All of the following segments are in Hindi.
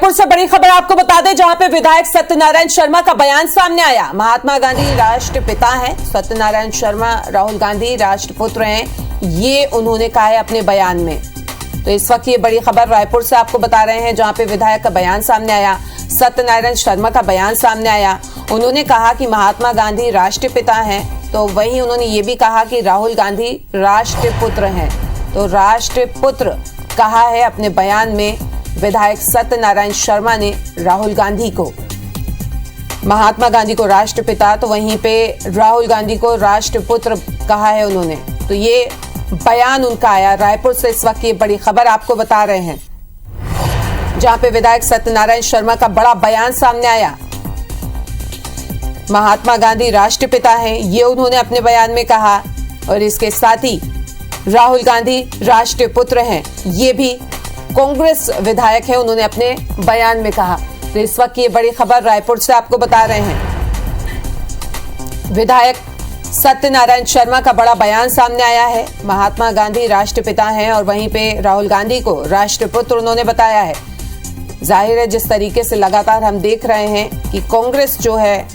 रायपुर से बड़ी खबर आपको बता दें, जहां पे विधायक सत्यनारायण शर्मा का बयान सामने आया। महात्मा गांधी राष्ट्रपिता हैं, सत्यनारायण शर्मा राहुल गांधी राष्ट्रपुत्र हैं, ये उन्होंने कहा है अपने बयान में। तो इस वक्त ये बड़ी खबर रायपुर से आपको बता रहे हैं, जहां पे विधायक का बयान सामने आया, सत्यनारायण शर्मा का बयान सामने आया। उन्होंने कहा कि महात्मा गांधी राष्ट्रपिता हैं, तो वहीं उन्होंने ये भी कहा कि राहुल गांधी राष्ट्रपुत्र हैं। तो राष्ट्रपुत्र कहा है अपने बयान में विधायक सत्यनारायण शर्मा ने राहुल गांधी को। महात्मा गांधी को राष्ट्रपिता, तो वहीं पे राहुल गांधी को राष्ट्रपुत्र कहा है उन्होंने। तो ये बयान उनका आया रायपुर से। इस वक्त ये बड़ी खबर आपको बता रहे हैं, जहां पे विधायक सत्यनारायण शर्मा का बड़ा बयान सामने आया। महात्मा गांधी राष्ट्रपिता हैं, ये उन्होंने अपने बयान में कहा, और इसके साथ ही राहुल गांधी राष्ट्रपुत्र हैं, ये भी कांग्रेस विधायक है, उन्होंने अपने बयान में कहा। तो इस वक्त ये बड़ी खबर रायपुर से आपको बता रहे हैं, विधायक सत्यनारायण शर्मा का बड़ा बयान सामने आया है। महात्मा गांधी राष्ट्रपिता हैं और वहीं पे राहुल गांधी को राष्ट्रपुत्र उन्होंने बताया है। जाहिर है, जिस तरीके से लगातार हम देख रहे हैं कि कांग्रेस जो है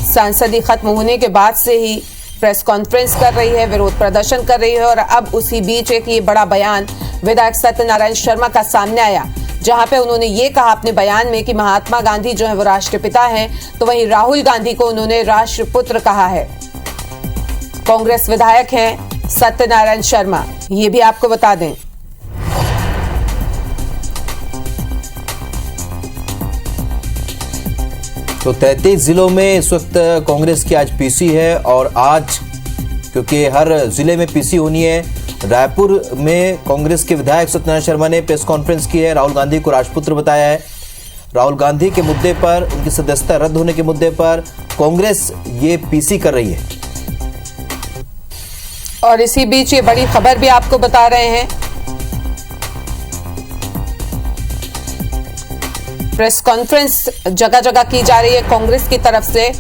सांसदी खत्म होने के बाद से ही प्रेस कॉन्फ्रेंस कर रही है, विरोध प्रदर्शन कर रही है, और अब उसी बीच एक ये बड़ा बयान विधायक सत्यनारायण शर्मा का सामने आया, जहां पे उन्होंने ये कहा अपने बयान में कि महात्मा गांधी जो है वो राष्ट्रपिता हैं, तो वहीं राहुल गांधी को उन्होंने राष्ट्रपुत्र कहा है। कांग्रेस विधायक हैं सत्यनारायण शर्मा, ये भी आपको बता दें। तो 33 जिलों में इस वक्त कांग्रेस की आज पीसी है, और आज क्योंकि हर जिले में पीसी होनी है, रायपुर में कांग्रेस के विधायक सत्यनारायण शर्मा ने प्रेस कॉन्फ्रेंस की है। राहुल गांधी को राष्ट्रपुत्र बताया है। राहुल गांधी के मुद्दे पर, उनकी सदस्यता रद्द होने के मुद्दे पर कांग्रेस ये पीसी कर रही है। और इसी बीच ये बड़ी खबर भी आपको बता रहे हैं, प्रेस कॉन्फ्रेंस जगह जगह की जा रही है कांग्रेस की तरफ से,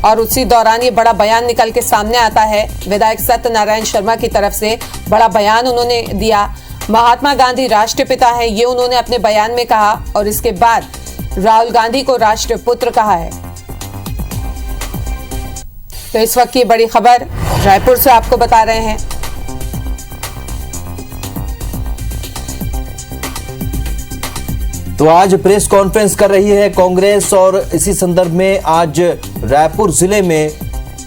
और उसी दौरान ये बड़ा बयान निकल के सामने आता है। विधायक सत्यनारायण शर्मा की तरफ से बड़ा बयान उन्होंने दिया। महात्मा गांधी राष्ट्रपिता है, ये उन्होंने अपने बयान में कहा, और इसके बाद राहुल गांधी को राष्ट्रपुत्र कहा है। तो इस वक्त की बड़ी खबर रायपुर से आपको बता रहे हैं। तो आज प्रेस कॉन्फ्रेंस कर रही है कांग्रेस, और इसी संदर्भ में आज रायपुर जिले में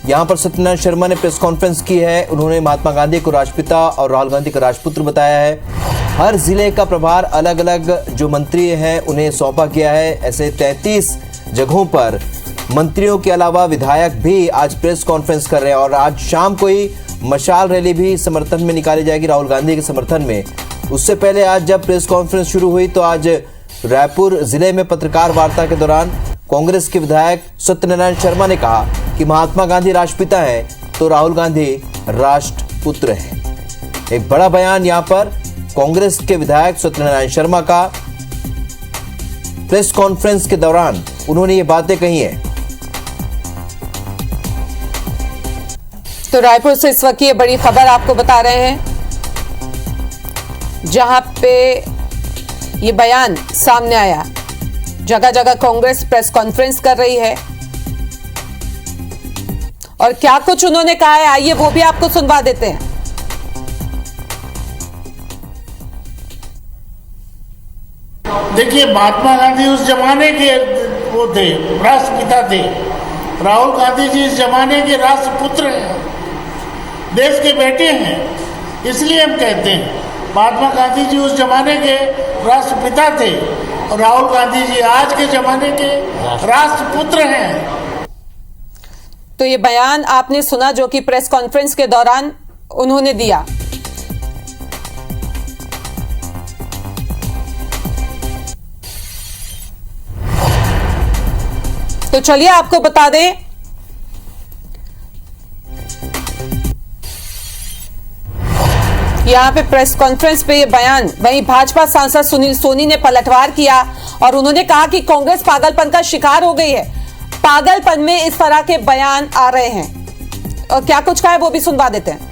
यहां पर सत्यनारायण शर्मा ने प्रेस कॉन्फ्रेंस की है। उन्होंने महात्मा गांधी को राष्ट्रपिता और राहुल गांधी को राष्ट्रपुत्र बताया है। हर जिले का प्रभार अलग अलग जो मंत्री हैं उन्हें सौंपा गया है। ऐसे 33 जगहों पर मंत्रियों के अलावा विधायक भी आज प्रेस कॉन्फ्रेंस कर रहे हैं, और आज शाम को ही मशाल रैली भी समर्थन में निकाली जाएगी राहुल गांधी के समर्थन में। उससे पहले आज जब प्रेस कॉन्फ्रेंस शुरू हुई, तो आज रायपुर जिले में पत्रकार वार्ता के दौरान कांग्रेस के विधायक सत्यनारायण शर्मा ने कहा कि महात्मा गांधी राष्ट्रपिता हैं, तो राहुल गांधी राष्ट्रपुत्र हैं। एक बड़ा बयान यहां पर कांग्रेस के विधायक सत्यनारायण शर्मा का प्रेस कॉन्फ्रेंस के दौरान उन्होंने ये बातें कही हैं। तो रायपुर से इस वक्त ये बड़ी खबर आपको बता रहे हैं, जहां पे ये बयान सामने आया। जगह जगह कांग्रेस प्रेस कॉन्फ्रेंस कर रही है, और क्या कुछ उन्होंने कहा है, आइए वो भी आपको सुनवा देते हैं। देखिए, महात्मा गांधी उस जमाने के वो थे, राष्ट्रपिता थे। राहुल गांधी जी इस जमाने के राष्ट्रपुत्र हैं, देश के बेटे हैं। इसलिए हम कहते हैं महात्मा गांधी जी उस जमाने के राष्ट्रपिता थे, और राहुल गांधी जी आज के जमाने के राष्ट्रपुत्र हैं। तो ये बयान आपने सुना, जो कि प्रेस कॉन्फ्रेंस के दौरान उन्होंने दिया। तो चलिए आपको बता दें, यहाँ पे प्रेस कॉन्फ्रेंस पे ये बयान वहीं भाजपा सांसद सुनील सोनी ने पलटवार किया, और उन्होंने कहा कि कांग्रेस पागलपन का शिकार हो गई है। पागलपन में इस तरह के बयान आ रहे हैं, और क्या कुछ कहा है वो भी सुनवा देते हैं।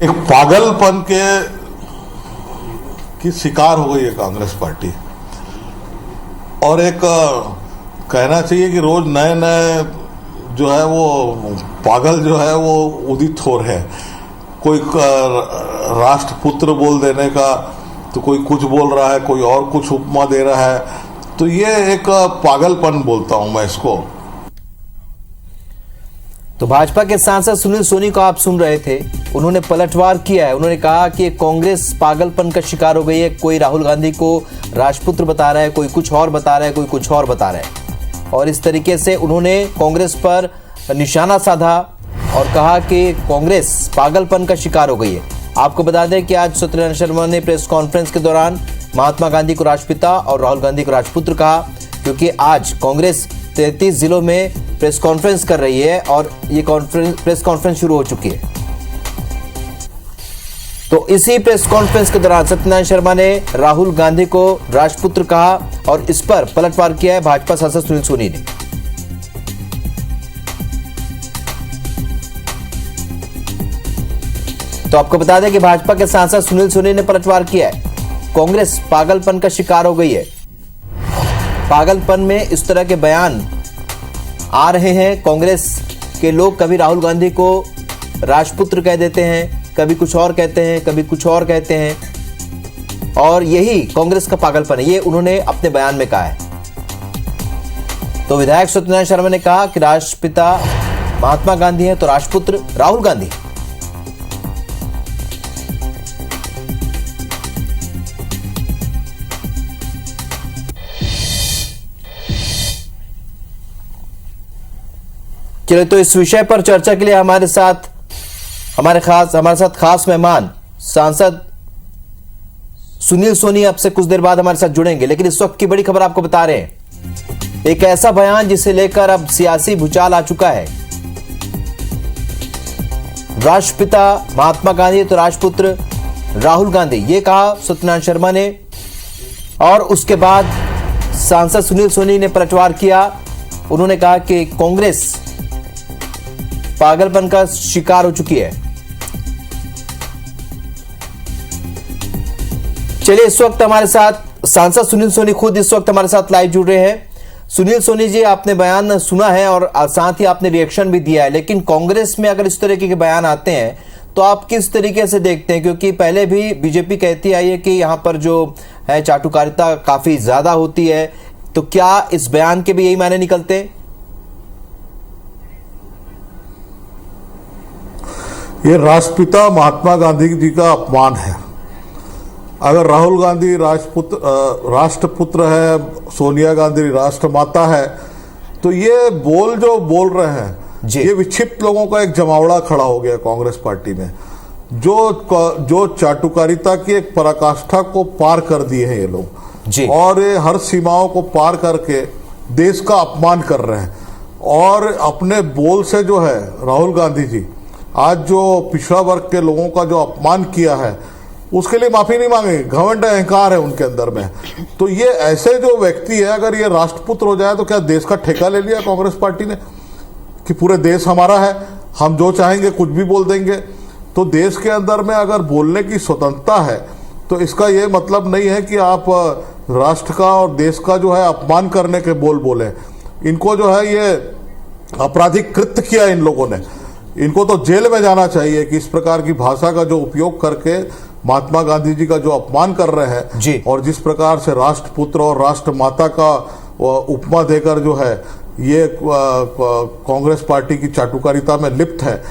एक पागलपन की शिकार हो गई है कांग्रेस पार्टी। और एक कहना चाहिए कि रोज नए नए जो है वो पागल जो है वो उदित हो रहे हैं। कोई राष्ट्रपुत्र बोल देने का, तो कोई कुछ बोल रहा है, कोई और कुछ उपमा दे रहा है। तो ये एक पागलपन बोलता हूं मैं इसको। तो भाजपा के सांसद सुनील सोनी को आप सुन रहे थे, उन्होंने पलटवार किया है। उन्होंने कहा कि कांग्रेस पागलपन का शिकार हो गई है। कोई राहुल गांधी को राजपुत्र बता रहा है, कोई कुछ और बता रहा है, कोई कुछ और बता रहा है। और इस तरीके से उन्होंने कांग्रेस पर निशाना साधा और कहा कि कांग्रेस पागलपन का शिकार हो गई है। आपको बता दें कि आज सत्यनारायण शर्मा ने प्रेस कॉन्फ्रेंस के दौरान महात्मा गांधी को राष्ट्रपिता और राहुल गांधी को राजपुत्र कहा, क्योंकि आज कांग्रेस 33 जिलों में प्रेस कॉन्फ्रेंस कर रही है और ये प्रेस कॉन्फ्रेंस शुरू हो चुकी है। तो इसी प्रेस कॉन्फ्रेंस के दौरान सत्यनारायण शर्मा ने राहुल गांधी को राजपुत्र कहा और इस पर पलटवार किया है भाजपा सांसद सुनील सोनी ने। तो आपको बता दें कि भाजपा के सांसद सुनील सोनी ने पलटवार किया है। कांग्रेस पागलपन का शिकार हो गई है। पागलपन में इस तरह के बयान आ रहे हैं कांग्रेस के लोग। कभी राहुल गांधी को राजपुत्र कह देते हैं, कभी कुछ और कहते हैं, कभी कुछ और कहते हैं, और यही कांग्रेस का पागलपन है, ये उन्होंने अपने बयान में कहा है। तो विधायक सत्यनारायण शर्मा ने कहा कि राष्ट्रपिता महात्मा गांधी हैं तो राजपुत्र राहुल गांधी। चलिए, तो इस विषय पर चर्चा के लिए हमारे साथ खास मेहमान सांसद सुनील सोनी आपसे कुछ देर बाद हमारे साथ जुड़ेंगे। लेकिन इस वक्त की बड़ी खबर आपको बता रहे हैं, एक ऐसा बयान जिसे लेकर अब सियासी भूचाल आ चुका है। राष्ट्रपिता महात्मा गांधी तो राजपुत्र राहुल गांधी, ये कहा सत्यनारायण शर्मा ने, और उसके बाद सांसद सुनील सोनी ने पलटवार किया। उन्होंने कहा कि कांग्रेस पागलपन का शिकार हो चुकी है। चलिए, इस वक्त हमारे साथ सांसद सुनील सोनी खुद इस वक्त हमारे साथ लाइव जुड़ रहे हैं। सुनील सोनी जी, आपने बयान सुना है और साथ ही आपने रिएक्शन भी दिया है, लेकिन कांग्रेस में अगर इस तरीके के बयान आते हैं तो आप किस तरीके से देखते हैं? क्योंकि पहले भी बीजेपी कहती आई है कि यहां पर जो है चाटुकारिता काफी ज्यादा होती है, तो क्या इस बयान के भी यही मायने निकलते हैं? ये राष्ट्रपिता महात्मा गांधी जी का अपमान है। अगर राहुल गांधी राष्ट्रपुत्र है, सोनिया गांधी राष्ट्रमाता है, तो ये जो बोल रहे हैं ये विक्षिप्त लोगों का एक जमावड़ा खड़ा हो गया कांग्रेस पार्टी में, जो चाटुकारिता की एक पराकाष्ठा को पार कर दिए हैं ये लोग, और ये हर सीमाओं को पार करके देश का अपमान कर रहे हैं। और अपने बोल से जो है राहुल गांधी जी आज जो पिछड़ा वर्ग के लोगों का जो अपमान किया है उसके लिए माफी नहीं मांगे। घमंड अहंकार है उनके अंदर में। तो ये ऐसे जो व्यक्ति है, अगर ये राष्ट्रपुत्र हो जाए तो क्या देश का ठेका ले लिया कांग्रेस पार्टी ने कि पूरे देश हमारा है, हम जो चाहेंगे कुछ भी बोल देंगे? तो देश के अंदर में अगर बोलने की स्वतंत्रता है तो इसका ये मतलब नहीं है कि आप राष्ट्र का और देश का जो है अपमान करने के बोल बोले। इनको जो है ये आपराधिक कृत्य किया इन लोगों ने, इनको तो जेल में जाना चाहिए कि इस प्रकार की भाषा का जो उपयोग करके महात्मा गांधी जी का जो अपमान कर रहे हैं, और जिस प्रकार से राष्ट्रपुत्र और राष्ट्रमाता का उपमा देकर जो है ये कांग्रेस पार्टी की चाटुकारिता में लिप्त है,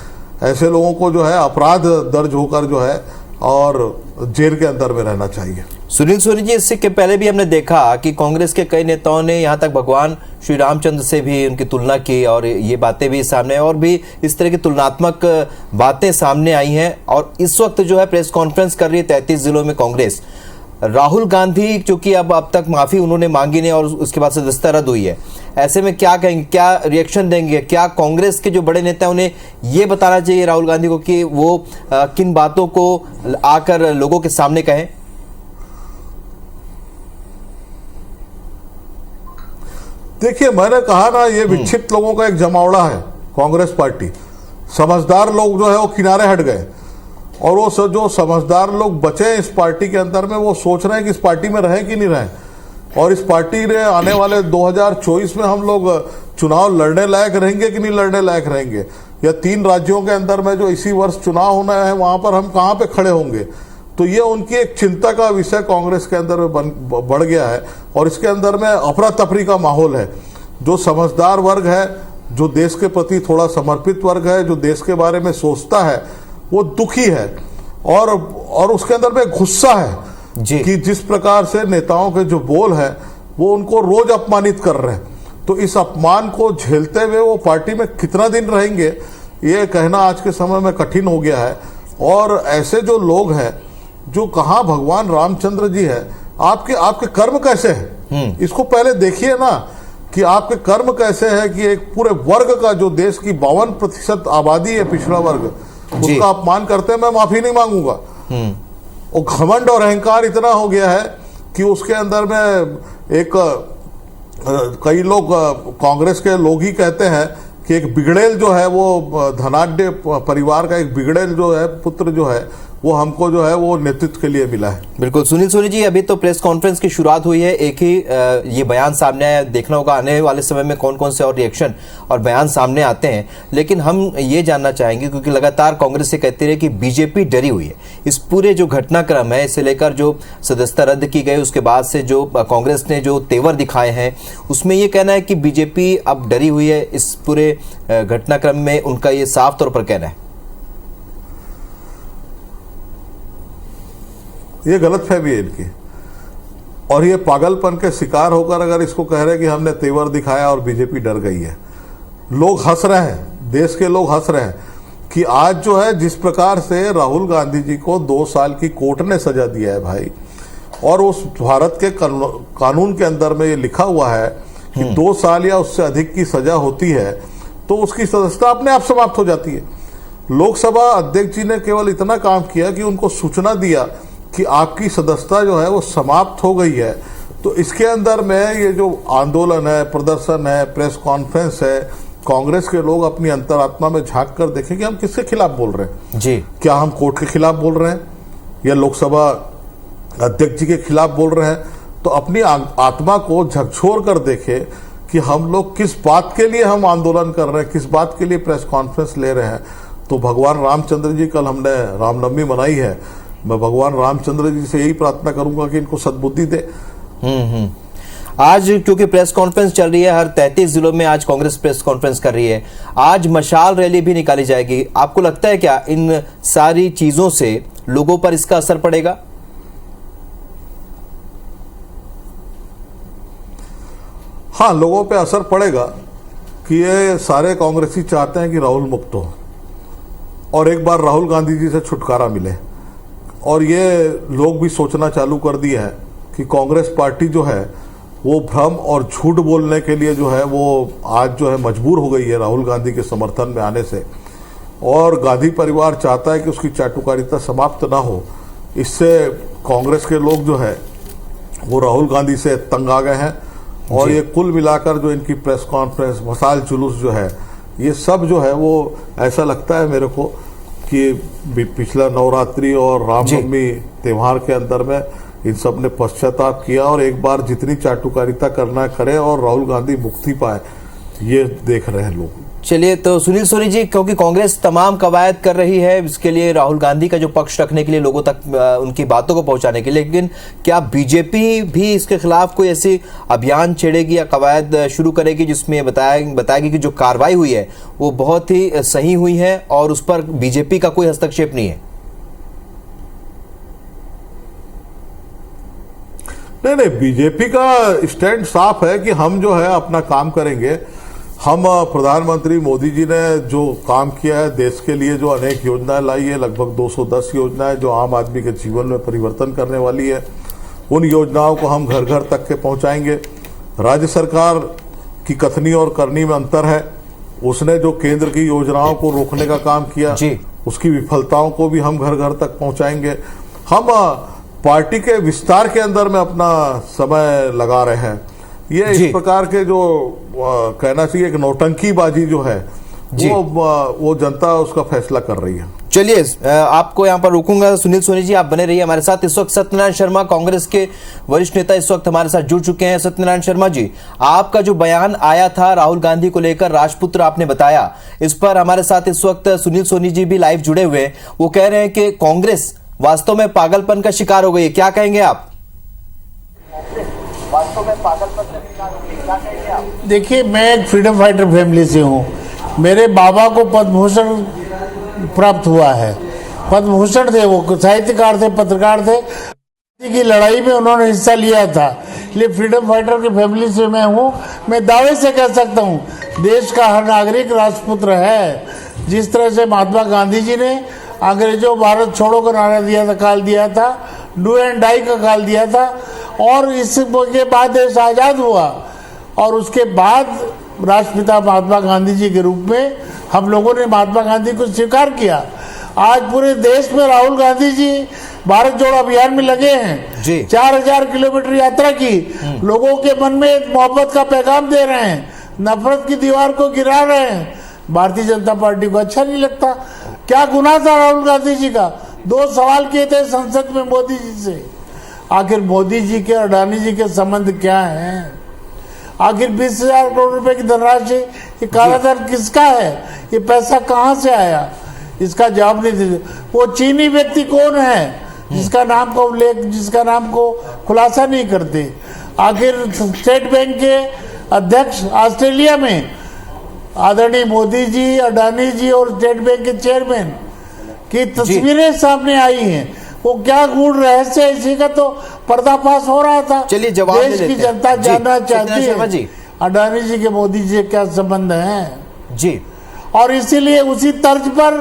ऐसे लोगों को जो है अपराध दर्ज होकर जो है और जेल के अंदर में रहना चाहिए। सुनील सोनी जी, इससे के पहले भी हमने देखा कि कांग्रेस के कई नेताओं ने यहां तक भगवान श्री रामचंद्र से भी उनकी तुलना की, और ये बातें भी सामने, और भी इस तरह की तुलनात्मक बातें सामने आई हैं। और इस वक्त जो है प्रेस कॉन्फ्रेंस कर रही है 33 जिलों में कांग्रेस। राहुल गांधी चूंकि अब तक माफी उन्होंने मांगी नहीं और उसके बाद सदस्यता रद्द हुई है, ऐसे में क्या कहेंगे, क्या रिएक्शन देंगे? क्या कांग्रेस के जो बड़े नेता उन्हें ये बताना चाहिए राहुल गांधी को कि वो किन बातों को आकर लोगों के सामने कहें? देखिए, मैंने कहा ना, ये विक्षिप्त लोगों का एक जमावड़ा है कांग्रेस पार्टी। समझदार लोग जो है वो किनारे हट गए और वो जो समझदार लोग बचे हैं इस पार्टी के अंदर में, वो सोच रहे हैं कि इस पार्टी में रहें कि नहीं रहें, और इस पार्टी ने आने वाले 2024 में हम लोग चुनाव लड़ने लायक रहेंगे कि नहीं लड़ने लायक रहेंगे, या 3 राज्यों के अंदर में जो इसी वर्ष चुनाव होना है वहां पर हम कहां पे खड़े होंगे। तो ये उनकी एक चिंता का विषय कांग्रेस के अंदर में बढ़ गया है, और इसके अंदर में अफरा तफरी का माहौल है। जो समझदार वर्ग है, जो देश के प्रति थोड़ा समर्पित वर्ग है, जो देश के बारे में सोचता है, वो दुखी है, और उसके अंदर में गुस्सा है कि जिस प्रकार से नेताओं के जो बोल है वो उनको रोज अपमानित कर रहे हैं। तो इस अपमान को झेलते हुए वो पार्टी में कितना दिन रहेंगे ये कहना आज के समय में कठिन हो गया है। और ऐसे जो लोग हैं, जो कहाँ भगवान रामचंद्र जी है, आपके कर्म कैसे हैं, इसको पहले देखिए ना कि आपके कर्म कैसे हैं कि एक पूरे वर्ग का, जो देश की 52% आबादी है पिछड़ा वर्ग, उसका अपमान करते हैं। मैं माफी नहीं मांगूंगा। और घमंड और अहंकार इतना हो गया है कि उसके अंदर में एक कई लोग कांग्रेस के लोग ही कहते हैं कि एक बिगड़ेल जो है, वो धनाढ्य परिवार का एक बिगड़ेल जो है पुत्र जो है, वो हमको जो है वो नेतृत्व के लिए मिला है। बिल्कुल सुनील सोनी जी, अभी तो प्रेस कॉन्फ्रेंस की शुरुआत हुई है, एक ही ये बयान सामने आया, देखना होगा आने वाले समय में कौन कौन से और रिएक्शन और बयान सामने आते हैं। लेकिन हम ये जानना चाहेंगे, क्योंकि लगातार कांग्रेस से कहती रही कि बीजेपी डरी हुई है। इस पूरे जो घटनाक्रम है, इसे लेकर जो सदस्यता रद्द की गई, उसके बाद से जो कांग्रेस ने जो तेवर दिखाए हैं, उसमें ये कहना है कि बीजेपी अब डरी हुई है। इस पूरे घटनाक्रम में उनका ये साफ तौर पर कहना है। ये गलतफहमी है इनकी, और ये पागलपन के शिकार होकर अगर इसको कह रहे हैं कि हमने तेवर दिखाया और बीजेपी डर गई है। लोग हंस रहे हैं, देश के लोग हंस रहे हैं कि आज जो है जिस प्रकार से राहुल गांधी जी को 2 साल की कोर्ट ने सजा दिया है भाई, और उस भारत के कानून के अंदर में ये लिखा हुआ है कि 2 साल या उससे अधिक की सजा होती है तो उसकी सदस्यता अपने आप समाप्त हो जाती है। लोकसभा अध्यक्ष जी ने केवल इतना काम किया कि उनको सूचना दिया कि आपकी सदस्यता जो है वो समाप्त हो गई है। तो इसके अंदर में ये जो आंदोलन है, प्रदर्शन है, प्रेस कॉन्फ्रेंस है, कांग्रेस के लोग अपनी अंतरात्मा में झांक कर देखें कि हम किसके खिलाफ बोल रहे हैं जी। क्या हम कोर्ट के खिलाफ बोल रहे हैं या लोकसभा अध्यक्ष जी के खिलाफ बोल रहे हैं? तो अपनी आत्मा को झकझोर कर देखें कि हम लोग किस बात के लिए हम आंदोलन कर रहे हैं, किस बात के लिए प्रेस कॉन्फ्रेंस ले रहे हैं। तो भगवान रामचंद्र जी, कल हमने रामनवमी मनाई है, मैं भगवान रामचंद्र जी से यही प्रार्थना करूंगा कि इनको सद्बुद्धि दे। आज क्योंकि प्रेस कॉन्फ्रेंस चल रही है, हर 33 जिलों में आज कांग्रेस प्रेस कॉन्फ्रेंस कर रही है, आज मशाल रैली भी निकाली जाएगी। आपको लगता है क्या इन सारी चीजों से लोगों पर इसका असर पड़ेगा? हाँ, लोगों पे असर पड़ेगा कि ये सारे कांग्रेसी चाहते हैं कि राहुल मुक्त हो और एक बार राहुल गांधी जी से छुटकारा मिले। और ये लोग भी सोचना चालू कर दिए हैं कि कांग्रेस पार्टी जो है वो भ्रम और झूठ बोलने के लिए जो है वो आज जो है मजबूर हो गई है राहुल गांधी के समर्थन में आने से। और गांधी परिवार चाहता है कि उसकी चाटुकारिता समाप्त ना हो। इससे कांग्रेस के लोग जो है वो राहुल गांधी से तंग आ गए हैं। और ये कुल मिलाकर जो इनकी प्रेस कॉन्फ्रेंस, मसाल जुलूस जो है, ये सब जो है वो ऐसा लगता है मेरे को कि पिछला नवरात्रि और रामनवमी त्योहार के अंदर में इन सब ने पश्चाताप किया और एक बार जितनी चाटुकारिता करना करे और राहुल गांधी मुक्ति पाए, ये देख रहे हैं लोग। चलिए, तो सुनील सोनी जी, क्योंकि कांग्रेस तमाम कवायद कर रही है इसके लिए, राहुल गांधी का जो पक्ष रखने के लिए, लोगों तक उनकी बातों को पहुंचाने के लिए, लेकिन क्या बीजेपी भी इसके खिलाफ कोई ऐसी अभियान छेड़ेगी या कवायद शुरू करेगी जिसमें बताएगी कि जो कार्रवाई हुई है वो बहुत ही सही हुई है और उस पर बीजेपी का कोई हस्तक्षेप नहीं है? नहीं, बीजेपी का स्टैंड साफ है कि हम जो है अपना काम करेंगे। हम प्रधानमंत्री मोदी जी ने जो काम किया है देश के लिए, जो अनेक योजनाएं लाई है, लगभग 210 योजनाएं जो आम आदमी के जीवन में परिवर्तन करने वाली है, उन योजनाओं को हम घर घर तक के पहुंचाएंगे। राज्य सरकार की कथनी और करनी में अंतर है। उसने जो केंद्र की योजनाओं को रोकने का काम किया, उसकी विफलताओं को भी हम घर घर तक पहुंचाएंगे। हम पार्टी के विस्तार के अंदर में अपना समय लगा रहे हैं। ये इस प्रकार के जो कहना चाहिए एक नौटंकीबाजी जो है जी। वो जनता उसका फैसला कर रही है। चलिए आपको यहां पर रोकूंगा। सुनील सोनी जी आप बने रहिए हमारे साथ। इस वक्त सत्यनारायण शर्मा कांग्रेस के वरिष्ठ नेता इस वक्त हमारे साथ जुड़ चुके हैं। सत्यनारायण शर्मा जी, आपका जो बयान आया था राहुल गांधी को लेकर, राजपुत्र आपने बताया, इस पर हमारे साथ इस वक्त सुनील सोनी जी भी लाइव जुड़े हुए हैं। वो कह रहे हैं कि कांग्रेस वास्तव में पागलपन का शिकार हो गई है। क्या कहेंगे आप? वास्तव में पागलपन का शिकार हो गई, क्या कहेंगे आप? देखिए, मैं एक फ्रीडम फाइटर फैमिली से हूँ। मेरे बाबा को पद्म भूषण प्राप्त हुआ है। पद्म भूषण थे, वो साहित्यकार थे, पत्रकार थे। की लड़ाई में उन्होंने हिस्सा लिया था। इसलिए फ्रीडम फाइटर की फैमिली से मैं हूँ। मैं दावे से कह सकता हूँ, देश का हर नागरिक राजपुत्र है। जिस तरह से महात्मा गांधी जी ने अंग्रेजों भारत छोड़ो का नारा दिया था, काल दिया था, डू एंड डाई का काल दिया था, और इसके बाद देश आजाद हुआ। और उसके बाद राष्ट्रपिता महात्मा गांधी जी के रूप में हम लोगों ने महात्मा गांधी को स्वीकार किया। आज पूरे देश में राहुल गांधी जी भारत जोड़ो अभियान में लगे हैं जी। 4000 किलोमीटर यात्रा की, लोगों के मन में मोहब्बत का पैगाम दे रहे हैं, नफरत की दीवार को गिरा रहे हैं। भारतीय जनता पार्टी को अच्छा नहीं लगता। क्या गुनाह था राहुल गांधी जी का? 2 सवाल किए थे संसद में मोदी जी से। आखिर मोदी जी के अडानी जी के संबंध क्या हैं? आखिर 20,000 करोड़ रुपए की धनराशि ये काला धन किसका है? ये पैसा कहां से आया? इसका जवाब नहीं दे। वो चीनी व्यक्ति कौन है जिसका नाम को खुलासा नहीं करते? आखिर स्टेट बैंक के अध्यक्ष ऑस्ट्रेलिया में आदरणीय मोदी जी, अडानी जी और स्टेट बैंक के चेयरमैन की तस्वीरें सामने आई हैं। वो क्या गूढ़ रहस्य है, इसी का तो पर्दाफाश हो रहा था। चलिए जवाब देश की जनता जानना चाहती है अडानी जी के मोदी जी से क्या संबंध है जी। और इसीलिए उसी तर्ज पर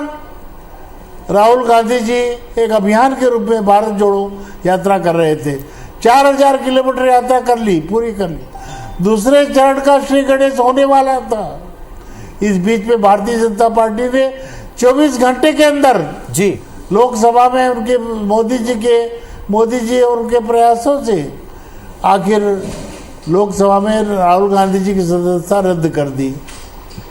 राहुल गांधी जी एक अभियान के रूप में भारत जोड़ो यात्रा कर रहे थे। 4000 किलोमीटर यात्रा पूरी कर ली। दूसरे चरण का श्री गणेश होने वाला था। इस बीच में भारतीय जनता पार्टी ने 24 घंटे के अंदर जी लोकसभा में उनके मोदी जी और उनके प्रयासों से आखिर लोकसभा में राहुल गांधी जी की सदस्यता रद्द कर दी।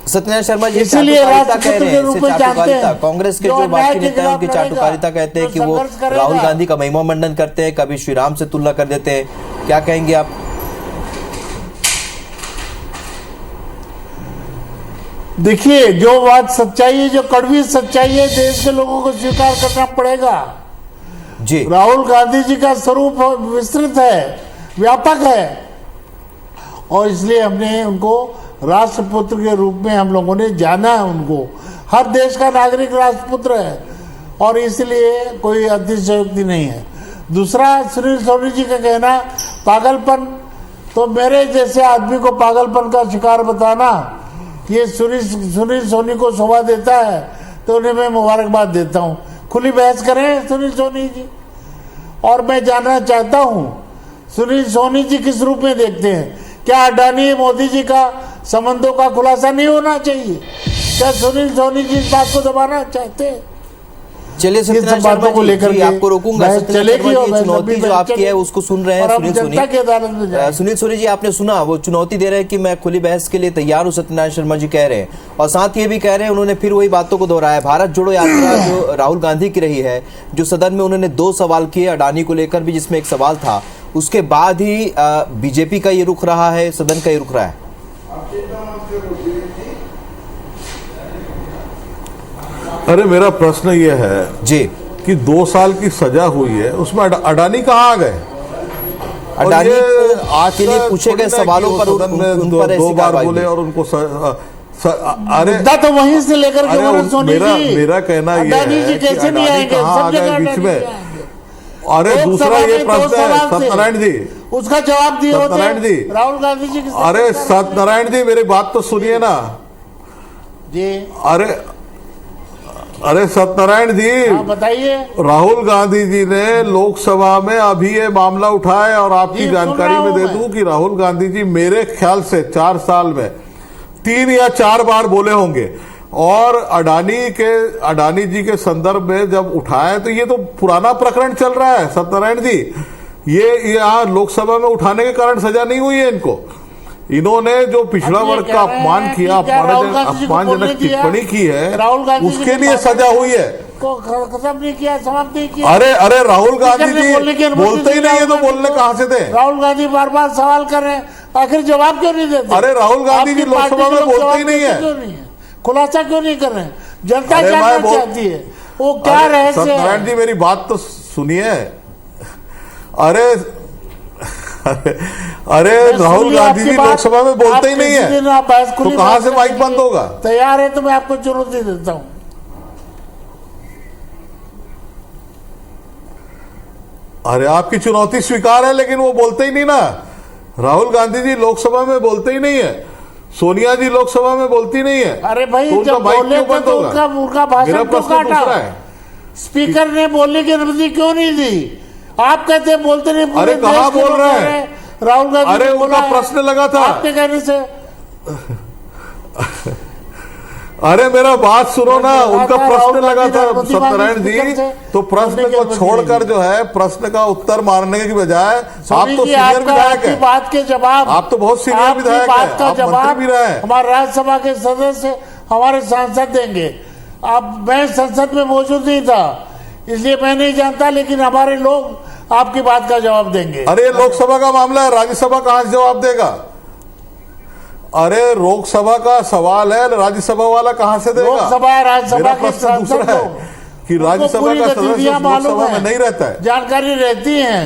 सत्यनारायण शर्मा जी इसीलिए कह रहे हैं कांग्रेस के जो बाकी नेता हैं उनकी चाटुकारिता कहते हैं कि वो राहुल गांधी का महिमा मंडन करते हैं, कभी श्री राम से तुलना कर देते हैं। क्या कहेंगे आप? देखिए, जो बात सच्चाई है, जो कड़वी सच्चाई है, देश के लोगों को स्वीकार करना पड़ेगा जी। राहुल गांधी जी का स्वरूप विस्तृत है, व्यापक है, और इसलिए हमने उनको राष्ट्रपुत्र के रूप में हम लोगों ने जाना है। उनको हर देश का नागरिक राष्ट्रपुत्र है और इसलिए कोई अतिशयोक्ति नहीं है। दूसरा, सुनील सोनी जी का कहना पागलपन, तो मेरे जैसे आदमी को पागलपन का शिकार बताना, ये सुनील सोनी को शोभा देता है, तो उन्हें मैं मुबारकबाद देता हूँ। खुली बहस करें सुनील सोनी जी। और मैं जानना चाहता हूँ सुनील सोनी जी किस रूप में देखते हैं? क्या अडानी मोदी जी का संबंधों का खुलासा नहीं होना चाहिए? क्या सुनील सोनी जी इस बात को दबाना चाहते हैं? चलिए सत्यनारायण शर्मा को लेकर आपको रोकूंगा। चुनौती जो आपकी है उसको सुन रहे हैं सुनील सोनी। सुनील सोनी जी, आपने सुना वो चुनौती दे रहे हैं कि मैं खुली बहस के लिए तैयार हूं, सत्यनारायण शर्मा जी कह रहे हैं। और साथ ये भी कह रहे हैं, उन्होंने फिर वही बातों को दोहराया। भारत जोड़ो यात्रा जो राहुल गांधी की रही है, जो सदन में उन्होंने 2 सवाल किए अडानी को लेकर भी, जिसमें एक सवाल था, उसके बाद ही बीजेपी का ये रुख रहा है, सदन का ये रुख रहा है। अरे मेरा प्रश्न ये है जी कि 2 साल की सजा हुई है, उसमें अडानी कहाँ आ गए? अडानी आज के लिए पूछे गए सवालों पर उन पर 2 बार बोले और उनको अरे तो वहीं से लेकर के मेरा कहना ये है कि अडानी कहाँ आ गए बीच में? अरे दूसरा ये प्रश्न है सत्यनारायण जी, उसका जवाब दिए सत्यनारायण जी, राहुल गांधी जी। अरे सत्यनारायण जी मेरी बात तो सुनिए ना जी। अरे सत्यनारायण जी बताइए। राहुल गांधी जी ने लोकसभा में अभी ये मामला उठाया और आपकी जानकारी में दे दूं कि राहुल गांधी जी मेरे ख्याल से 4 साल में 3 या 4 बार बोले होंगे। और अडानी जी के संदर्भ में जब उठाए तो ये तो पुराना प्रकरण चल रहा है सत्यनारायण जी। ये यहाँ लोकसभा में उठाने के कारण सजा नहीं हुई है इनको। इन्होंने जो पिछड़ा हम ये वर्ग कह का रहे अपमान हैं किया, कि क्या राहुल गांधी जी को अपमानजनक बोलने दिया? टिप्पणी की है, राहुल गांधी जी उसके को लिए बात सजा हुई है। को खत्म नहीं किया, समाप्त नहीं किया। अरे राहुल गांधी स्पीकर ने बोलने की जी अनुमति बोलते ही दी नहीं है तो राहुल बोलने गांधी कहां से दे? राहुल गांधी बार बार सवाल कर रहे हैं, आखिर जवाब क्यों नहीं देते? अरे राहुल गांधी जी आपकी लोकसभा पार्टी के में लोग बोलते जवाब ही नहीं देते है। क्यों नहीं है? खुलासा क्यों नहीं कर रहे हैं? जनता अरे जानना मैं बोल- चाहती है वो क्या रहस्य सत्यनारायण जी है। मेरी बात तो सुनिए। अरे राहुल सुनिए, गांधी आपकी जी बात- लोकसभा में बोलते ही आप नहीं किसी है दिन आप बहस तो खुली कहां बात से करने माइक के बंद लिए होगा? तैयार है तो मैं आपको चुनौती देता हूं। अरे आपकी चुनौती स्वीकार है, लेकिन वो बोलते ही नहीं ना। राहुल गांधी जी लोकसभा में बोलते ही नहीं है, सोनिया जी लोकसभा में बोलती नहीं है। अरे भाई तो उनका जब माइक बोले क्यों थे बंद तो होगा? उनका भाषण मेरा क्यों प्रश्न दूसरा काटा? है। स्पीकर ने बोलने की अनुमति क्यों नहीं दी? आप कहते हैं बोलते नहीं, पूरे अरे कहाँ देश के बोल लोग रहे कह हैं? राहुल गांधी अरे ने उनका बोला है। प्रश्न लगा था। आपके कहने से अरे मेरा बात सुनो ना, उनका प्रश्न राहुल लगा गांधी था ने अनुमति सत्यनारायण मांगी स्पीकर जी, से, तो प्रश्न बोलने की को अनुमति छोड़कर नहीं जो है प्रश्न का उत्तर मारने की बजाय आप तो स्वामी जी, सीनियर विधायक आपकी हैं। बात के जवाब, आप तो बहुत सीनियर आपकी विधायक बात हैं, का आप जवाब मंत्री भी रहे हैं। हमारे राज्यसभा के सदस्य, हमारे सांसद देंगे। अब मैं संसद में मौजूद नहीं था इसलिए मैं नहीं जानता, लेकिन हमारे लोग आपकी बात का जवाब देंगे। अरे ये लोकसभा का मामला है, राज्यसभा कहां से जवाब देगा? अरे लोकसभा का सवाल है, राज्यसभा वाला कहां से देगा? लोकसभा राज्यसभा मेरा के प्रश्न सांसद दूसरा है लोग, कि उनको राज्यसभा पूरी का सदस्य गतिविधियां मालूम लोकसभा में है, नहीं रहता है। जानकारी रहती है।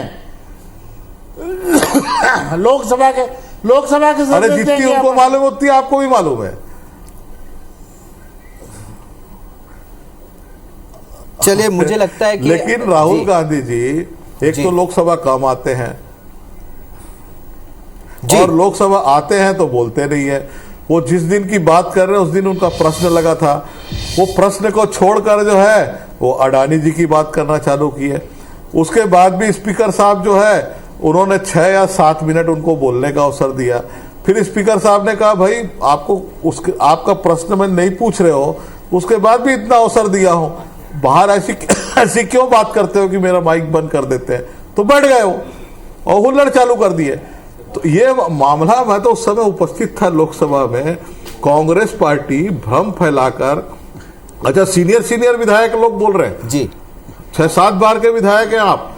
लोकसभा के अरे सदस्य जितनी देंगे उनको आप- मालूम होती है आपको भी मालूम है। चलिए, मुझे लगता है कि लेकिन राहुल जी, गांधी जी एक जी। तो लोकसभा कम आते हैं जी। और लोकसभा आते हैं तो बोलते नहीं है। वो जिस दिन की बात कर रहे हैं उस दिन उनका प्रश्न लगा था, वो प्रश्न को छोड़कर जो है वो अडानी जी की बात करना चालू की है। उसके बाद भी स्पीकर साहब जो है उन्होंने 6 या 7 मिनट उनको बोलने का अवसर दिया। फिर स्पीकर साहब ने कहा भाई आपको आपका प्रश्न में नहीं पूछ रहे हो, उसके बाद भी इतना अवसर दिया हो, बाहर ऐसी क्यों बात करते हो कि मेरा माइक बंद कर देते हैं? तो बैठ गए हो और हुल्लड़ चालू कर दिए। तो ये मामला, मैं तो उस समय उपस्थित था लोकसभा में, कांग्रेस पार्टी भ्रम फैलाकर, अच्छा सीनियर विधायक लोग बोल रहे हैं, जी 6-7 बार के विधायक हैं आप,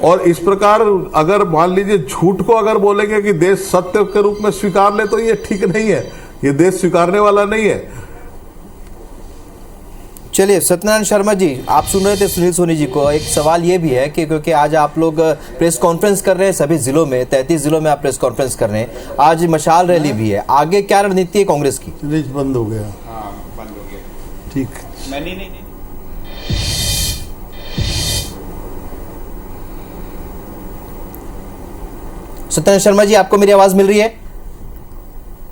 और इस प्रकार अगर मान लीजिए झूठ को अगर बोलेंगे कि देश सत्य के रूप में स्वीकार ले तो ये ठीक नहीं है, ये देश स्वीकारने वाला नहीं है। चलिए, सत्यनारायण शर्मा जी, आप सुन रहे थे सुनील सोनी जी को। एक सवाल ये भी है कि क्योंकि आज आप लोग प्रेस कॉन्फ्रेंस कर रहे हैं सभी जिलों में, 33 जिलों में आप प्रेस कॉन्फ्रेंस कर रहे हैं, आज मशाल रैली भी है, आगे क्या रणनीति है कांग्रेस की? बंद हो गया। हाँ, बंद हो गया। ठीक, मैंने नहीं सत्यनारायण शर्मा जी, आपको मेरी आवाज मिल रही है?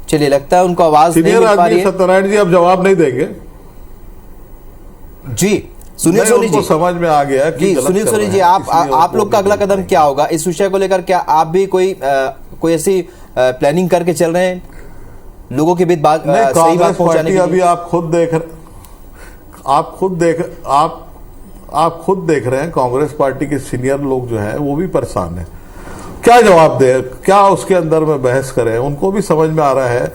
चलिए, लगता है उनको आवाज नहीं सीनियर मिल पा रही आदमी है। सत्यनारायण जी अब जवाब नहीं देंगे। जी सुनील नहीं, सोनी उनको जी, समझ में आ गया कि जी गलत सुनील कर सोनी रहे जी, हैं, आप इसलिए आप उनको लोग का अगला नहीं कदम देंगे। क्या होगा इस विषय को लेकर? क्या आप भी कोई ऐसी प्लानिंग करके चल रहे हैं लोगों के बीच बात, नहीं, सही कांग्रेस बात पहुंचाने पार्टी के अभी लिए? आप खुद देख रहे हैं, कांग्रेस पार्टी के सीनियर लोग जो है वो भी परेशान है। क्या जवाब दे, क्या उसके अंदर में बहस करें? उनको भी समझ में आ रहा है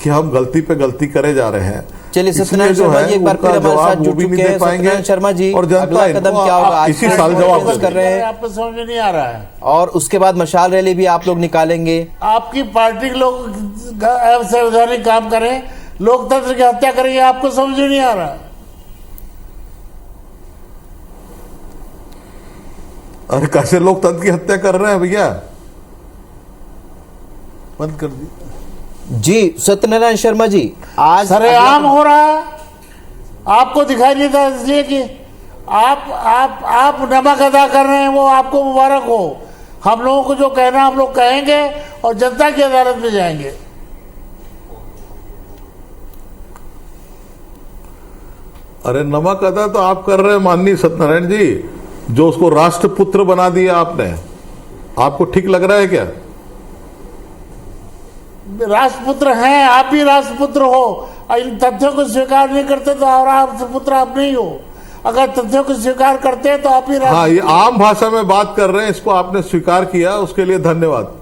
कि हम गलती पे गलती करे जा रहे हैं। चलिए, इसलिए सत्यनारायण जो शर्मा है जी एक बार उनका फिर हमारे जवाब साथ वो जुड़ भी नहीं चुके दे हैं। पाएंगे। सत्यनारायण शर्मा जी, और जनता अगला कदम इनको क्या होगा? आज इसी प्रेस साल जवाब कॉन्फ्रेंस देगी। कर रहे हैं आपको समझ में नहीं आ रहा है। और उसके बाद मशाल रैली भी आप लोग निकालेंगे। आपकी पार्टी के लोग असंवैधानिक काम करें, लोकतंत्र की हत्या करेंगे, आपको समझ में नहीं आ रहा। अरे कैसे लोकतंत्र की हत्या कर रहे हैं भैया? बंद कर दी। जी सत्यनारायण शर्मा जी, आज सरेआम हो रहा है, आपको दिखाई नहीं देता इसलिए कि आप नमक अदा कर रहे हैं, वो आपको मुबारक हो। हम लोगों को जो कहना हम लोग कहेंगे और जनता की अदालत में जाएंगे। अरे नमक अदा तो आप कर रहे हैं माननीय सत्यनारायण जी, जो उसको राष्ट्रपुत्र बना दिया आपने, आपको ठीक लग रहा है क्या? राष्ट्रपुत्र हैं, आप भी राष्ट्रपुत्र हो। इन तथ्यों को स्वीकार नहीं करते तो और राष्ट्रपुत्र आप नहीं हो। अगर तथ्यों को स्वीकार करते हैं तो आप ही हाँ, ये आम भाषा में बात कर रहे हैं, इसको आपने स्वीकार किया, उसके लिए धन्यवाद।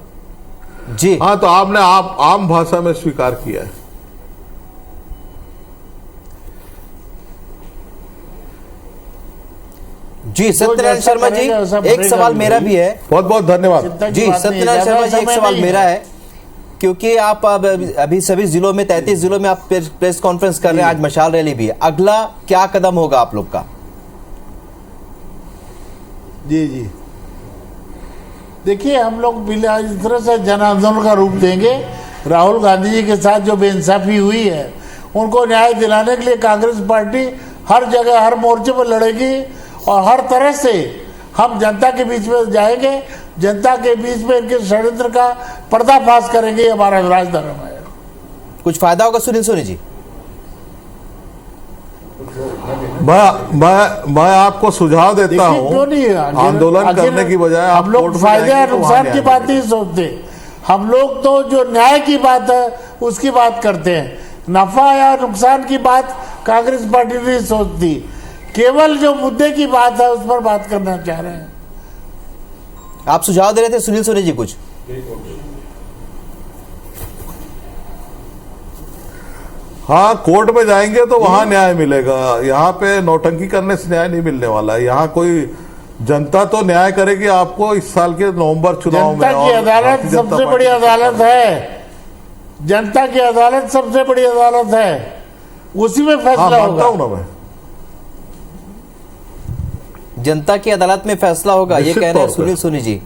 जी। हाँ, तो आपने आम भाषा में स्वीकार किया है। जी सत्यनारायण शर्मा जी, एक सवाल मेरा भी है। बहुत बहुत धन्यवाद। जी सत्यनारायण शर्मा जी, एक सवाल मेरा है, क्योंकि आप अभी सभी जिलों में 33 जिलों में आप प्रेस कॉन्फ्रेंस कर रहे हैं, आज मशाल रैली भी है, अगला क्या कदम होगा आप लोग का? जी जी, देखिए हम लोग इस तरह से जन आंदोलन का रूप देंगे। राहुल गांधी जी के साथ जो बेइंसाफी हुई है उनको न्याय दिलाने के लिए कांग्रेस पार्टी हर जगह हर मोर्चे पर लड़ेगी और हर तरह से हम जनता के बीच में जाएंगे, जनता के बीच में इनके षड्यंत्र का पर्दाफाश करेंगे। हमारा राजधर्म है। कुछ फायदा होगा सुनील सोनी जी? मैं आपको सुझाव देता हूं, आंदोलन करने की बजाय हम लोग फायदे और नुकसान की बात नहीं सोचते। हम लोग तो जो न्याय की बात है उसकी बात करते हैं, नफा या नुकसान की बात कांग्रेस पार्टी नहीं सोचती। केवल जो मुद्दे की बात है उस पर बात करना चाह रहे हैं। आप सुझाव दे रहे थे सुनील सोनी जी कुछ? हाँ, कोर्ट में जाएंगे तो वहां न्याय मिलेगा। यहाँ पे नौटंकी करने से न्याय नहीं मिलने वाला है। यहाँ कोई जनता तो न्याय करेगी आपको इस साल के नवंबर चुनाव में। जनता की अदालत सबसे बड़ी अदालत है। जनता की अदालत सबसे बड़ी अदालत है, उसी में फैसला होगा। जनता की अदालत में फैसला होगा, ये कह रहे हैं सुनील सोनी जी।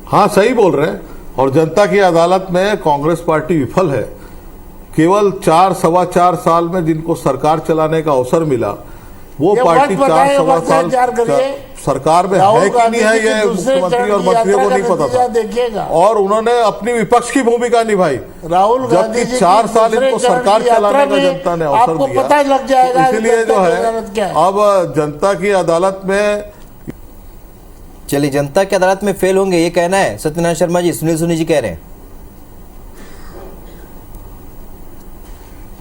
हाँ, सही बोल रहे हैं। और जनता की अदालत में कांग्रेस पार्टी विफल है। केवल 4-4.25 साल में जिनको सरकार चलाने का अवसर मिला, वो पार्टी 4-4.25 साल सरकार में है कि नहीं है, ये मुख्यमंत्री और मंत्रियों को नहीं पता था। देखिएगा। और उन्होंने अपनी विपक्ष की भूमिका निभाई। राहुल गांधी जबकि 4 साल इनको सरकार चलाने का जनता ने अवसर दिया, पता लग जाएगा। तो इसलिए जो है अब जनता की अदालत में, चलिए जनता की अदालत में फेल होंगे ये कहना है सत्यनारायण शर्मा जी, सुनील सोनी जी कह रहे हैं।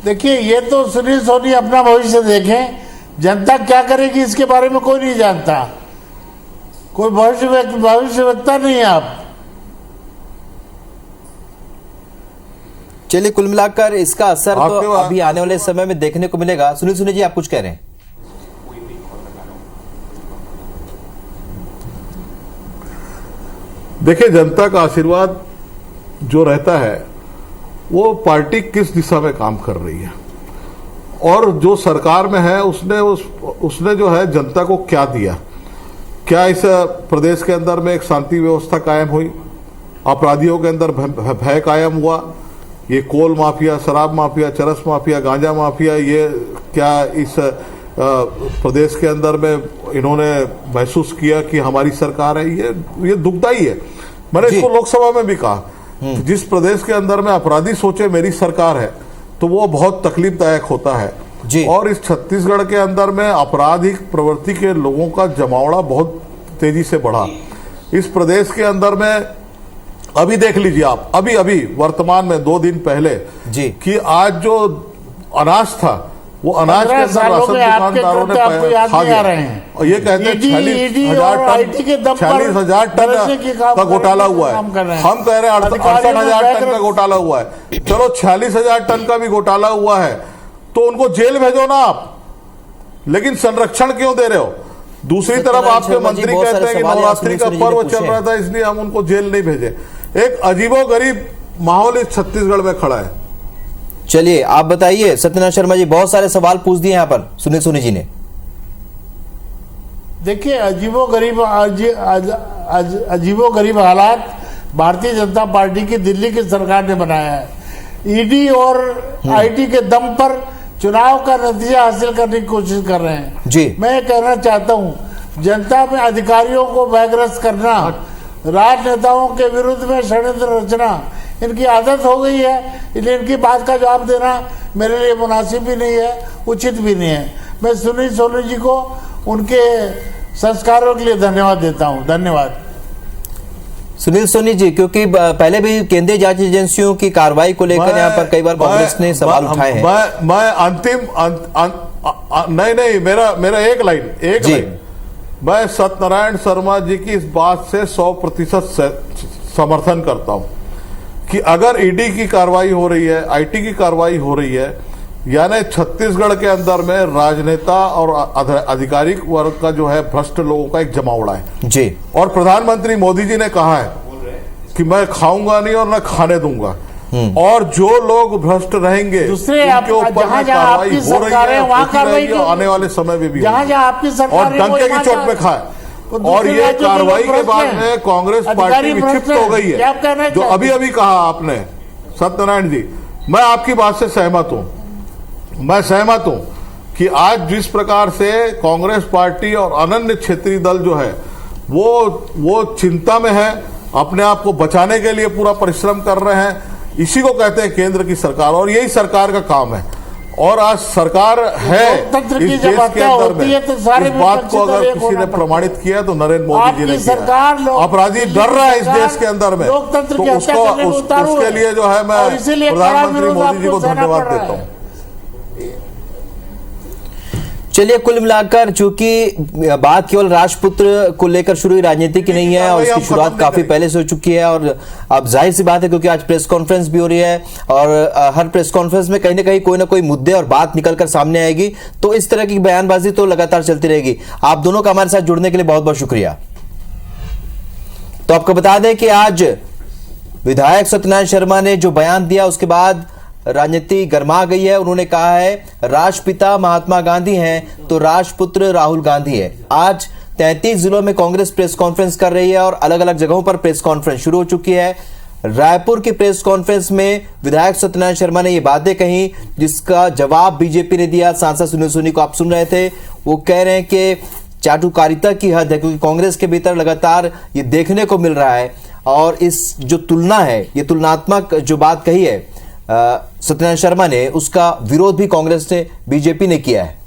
देखिए, ये तो सुनील सोनी अपना भविष्य देखें, जनता क्या करेगी इसके बारे में कोई नहीं जानता। कोई भविष्यवक्ता नहीं है आप। चलिए, कुल मिलाकर इसका असर तो अभी आने वाले समय में देखने को मिलेगा। सुनील सोनी जी, आप कुछ कह रहे हैं? देखिए, जनता का आशीर्वाद जो रहता है वो पार्टी किस दिशा में काम कर रही है और जो सरकार में है उसने जो है जनता को क्या दिया। क्या इस प्रदेश के अंदर में एक शांति व्यवस्था कायम हुई, अपराधियों के अंदर भय कायम हुआ, ये कोल माफिया, शराब माफिया, चरस माफिया, गांजा माफिया, ये क्या इस प्रदेश के अंदर में इन्होंने महसूस किया कि हमारी सरकार है? ये दुखदाई है। मैंने इसको लोकसभा में भी कहा, जिस प्रदेश के अंदर में अपराधी सोचे मेरी सरकार है तो वो बहुत तकलीफदायक होता है जी। और इस छत्तीसगढ़ के अंदर में आपराधिक प्रवृत्ति के लोगों का जमावड़ा बहुत तेजी से बढ़ा। इस प्रदेश के अंदर में अभी देख लीजिए आप, अभी वर्तमान में 2 दिन पहले जी कि आज जो अनाज था वो अनाज के अंदर राशन दुकानदारों ने खा गया और ये कहते हैं 46,000 टन का घोटाला हुआ है। हम कह रहे हैं 68,000 टन का घोटाला हुआ है। चलो 46,000 टन का भी घोटाला हुआ है तो उनको जेल भेजो ना आप, लेकिन संरक्षण क्यों दे रहे हो? दूसरी तरफ आपके मंत्री कहते हैं कि नवरात्रि का पर्व चल रहा था इसलिए हम उनको जेल नहीं भेजे। एक अजीबोगरीब माहौल इस छत्तीसगढ़ में खड़ा है। चलिए आप बताइए सत्यनारायण शर्मा जी, बहुत सारे सवाल पूछ दिए यहाँ पर सुनील सोनी जी ने। देखिए, अजीबोगरीब हालात भारतीय जनता पार्टी की दिल्ली की सरकार ने बनाया है। ईडी और आईटी के दम पर चुनाव का नतीजा हासिल करने की कोशिश कर रहे हैं जी। मैं कहना चाहता हूं, जनता में अधिकारियों को भयग्रस्त करना, राजनेताओं के विरुद्ध में षड्यंत्र रचना इनकी आदत हो गई है। इसलिए इनकी बात का जवाब देना मेरे लिए मुनासिब भी नहीं है, उचित भी नहीं है। मैं सुनील सोनी जी को उनके संस्कारों के लिए धन्यवाद देता हूं। धन्यवाद सुनील सोनी जी, क्योंकि पहले भी केंद्रीय जांच एजेंसियों की कार्रवाई को लेकर यहाँ पर कई बार कांग्रेस ने सवाल उठाए हैं। मैं अंतिम नहीं, मेरा एक लाइन मैं सत्यनारायण शर्मा जी की इस बात से 100% समर्थन करता हूं कि अगर ईडी की कार्रवाई हो रही है, आईटी की कार्रवाई हो रही है, यानी छत्तीसगढ़ के अंदर में राजनेता और आधिकारिक वर्ग का जो है भ्रष्ट लोगों का एक जमावड़ा है जी। और प्रधानमंत्री मोदी जी ने कहा है कि मैं खाऊंगा नहीं और न खाने दूंगा, और जो लोग भ्रष्ट रहेंगे दूसरे उनके ऊपर में कार्रवाई हो रही है, होती रहेगी और आने वाले समय में भी जहां आपकी सरकार और डंके की चोट में खाए। और ये कार्रवाई के बाद में कांग्रेस पार्टी विक्षिप्त हो गई है, जो अभी अभी कहा आपने सत्यनारायण जी, मैं आपकी बात से सहमत हूं। मैं सहमत हूं कि आज जिस प्रकार से कांग्रेस पार्टी और अनन्य क्षेत्रीय दल जो है वो चिंता में है, अपने आप को बचाने के लिए पूरा परिश्रम कर रहे हैं, इसी को कहते हैं केंद्र की सरकार, और यही सरकार का काम है। और आज सरकार है इस देश के अंदर में, इस बात को अगर किसी ने प्रमाणित किया तो नरेंद्र मोदी जी ने किया। अपराधी डर रहा है इस देश के अंदर में, तो उसके लिए जो है मैं प्रधानमंत्री मोदी जी को धन्यवाद देता हूँ। चलिए, कुल मिलाकर चूंकि बात केवल राजपुत्र को लेकर शुरू हुई, राजनीति की नहीं है और इसकी शुरुआत काफी पहले से हो चुकी है। और अब जाहिर सी बात है, क्योंकि आज प्रेस कॉन्फ्रेंस भी हो रही है और हर प्रेस कॉन्फ्रेंस में कहीं ना कोई मुद्दे और बात निकलकर सामने आएगी, तो इस तरह की बयानबाजी तो लगातार चलती रहेगी। आप दोनों का हमारे साथ जुड़ने के लिए बहुत बहुत शुक्रिया। तो आपको बता दें कि आज विधायक सत्यनारायण शर्मा ने जो बयान दिया, उसके बाद राजनीति गर्मा गई है। उन्होंने कहा है राष्ट्रपिता महात्मा गांधी हैं तो राष्ट्रपुत्र राहुल गांधी है। आज 33 जिलों में कांग्रेस प्रेस कॉन्फ्रेंस कर रही है और अलग अलग जगहों पर प्रेस कॉन्फ्रेंस शुरू हो चुकी है। रायपुर की प्रेस कॉन्फ्रेंस में विधायक सत्यनारायण शर्मा ने ये बातें कही, जिसका जवाब बीजेपी ने दिया। सांसद सुनील सोनी को आप सुन रहे थे, वो कह रहे हैं कि चाटुकारिता की हद है, क्योंकि कांग्रेस के भीतर लगातार ये देखने को मिल रहा है। और इस जो तुलना है, ये तुलनात्मक जो बात कही है सत्यनारायण शर्मा ने, उसका विरोध भी कांग्रेस ने, बीजेपी ने किया है।